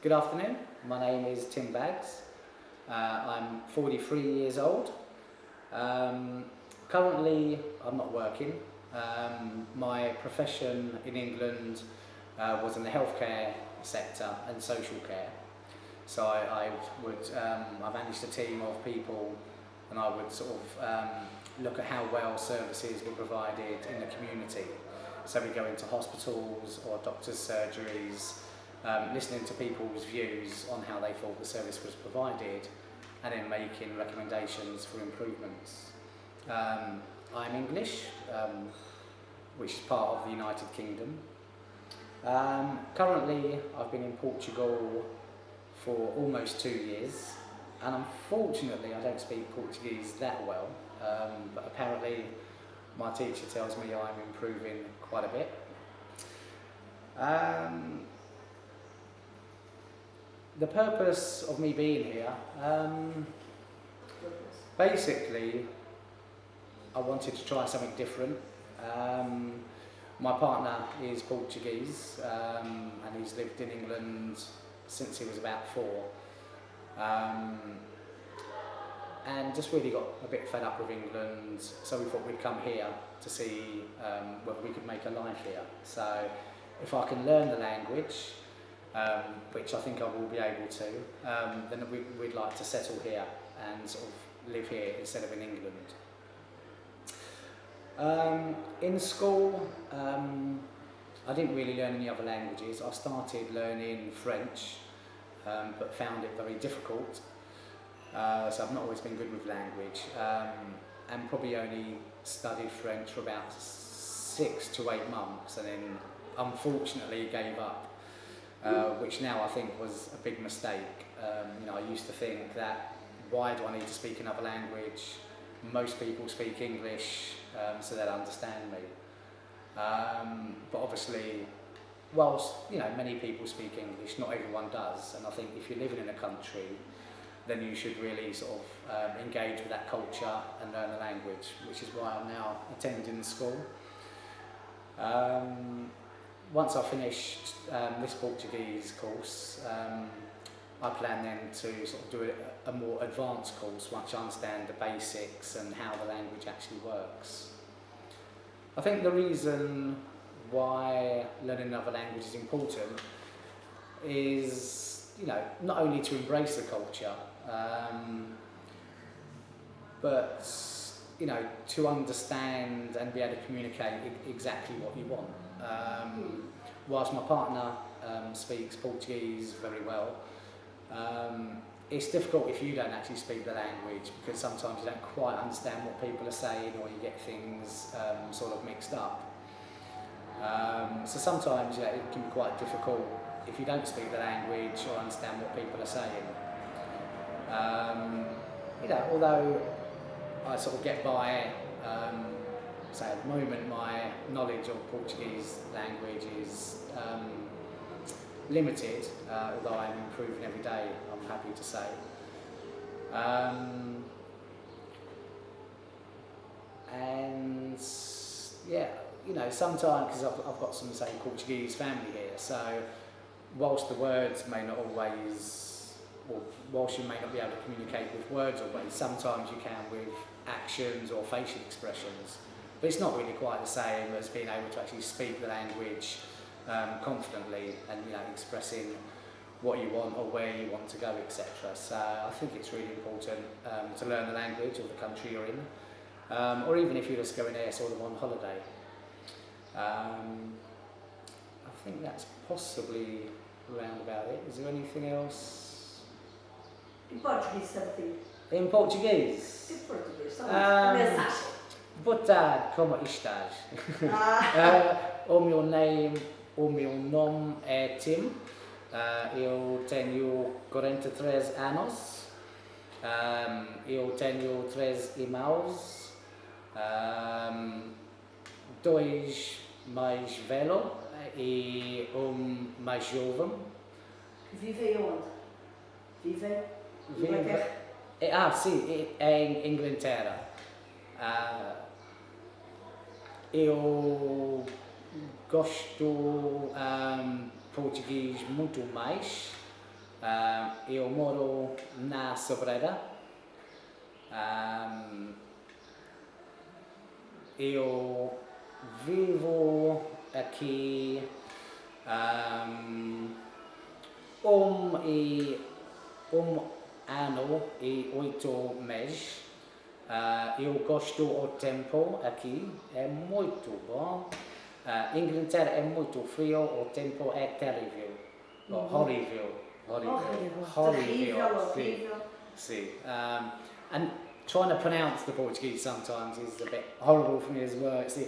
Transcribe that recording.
Good afternoon, my name is Tim Baggs. I'm 43 years old. Currently I'm not working. My profession in England was in the healthcare sector and social care. So I managed a team of people, and I would sort of look at how well services were provided in the community. So we go into hospitals or doctors' surgeries, listening to people's views on how they thought the service was provided, and then making recommendations for improvements. I'm English, which is part of the United Kingdom. Currently I've been in Portugal for almost 2 years, and unfortunately I don't speak Portuguese that well, but apparently my teacher tells me I'm improving quite a bit. The purpose of me being here, basically I wanted to try something different. My partner is Portuguese, and he's lived in England since he was about 4. And just really got a bit fed up with England, so we thought we'd come here to see whether we could make a life here. So if I can learn the language, which I think I will be able to, then we'd like to settle here and sort of live here instead of in England. In school, I didn't really learn any other languages. I started learning French, but found it very difficult. So I've not always been good with language, and probably only studied French for about 6 to 8 months, and then unfortunately gave up, which now I think was a big mistake. You know, I used to think that, why do I need to speak another language? Most people speak English, so they'll understand me. But obviously, whilst many people speak English, not everyone does, and I think if you're living in a country, then you should really sort of engage with that culture and learn the language, which is why I'm now attending the school. Once I've finished this Portuguese course, I plan then to sort of do a more advanced course once I understand the basics and how the language actually works. I think the reason why learning another language is important is, not only to embrace the culture, but to understand and be able to communicate exactly what you want. Whilst my partner speaks Portuguese very well, it's difficult if you don't actually speak the language, because sometimes you don't quite understand what people are saying, or you get things sort of mixed up. So sometimes it can be quite difficult if you don't speak the language or understand what people are saying. Although I sort of get by, so at the moment my knowledge of Portuguese language is limited, although I'm improving every day, I'm happy to say. And yeah, sometimes, because I've got some, say, Portuguese family here, so whilst the words may not always, or whilst you may not be able to communicate with words always, sometimes you can with actions or facial expressions. But it's not really quite the same as being able to actually speak the language confidently and expressing what you want or where you want to go, etc. So I think it's really important to learn the language of the country you're in, or even if you're just going there sort of on holiday. I think that's possibly around about it. Is there anything else? In Portuguese, something. In Portuguese? In Portuguese, mensagem. Boa tarde, como estás? O meu nome é Tim, eu tenho 43 anos, eu tenho 3 irmãos, 2 mais velhos e mais jovem. Vivem onde? Vivem? Sim, em Inglaterra. Eu gosto português muito mais, Eu moro na Sobreda. Eu vivo aqui ano e 8 meses. Eu gosto do tempo aqui, é muito bom. Inglaterra é muito frio, o tempo é terrível. Horrível. Horrível. See, and trying to pronounce the Portuguese sometimes is a bit horrible for me as well. It's the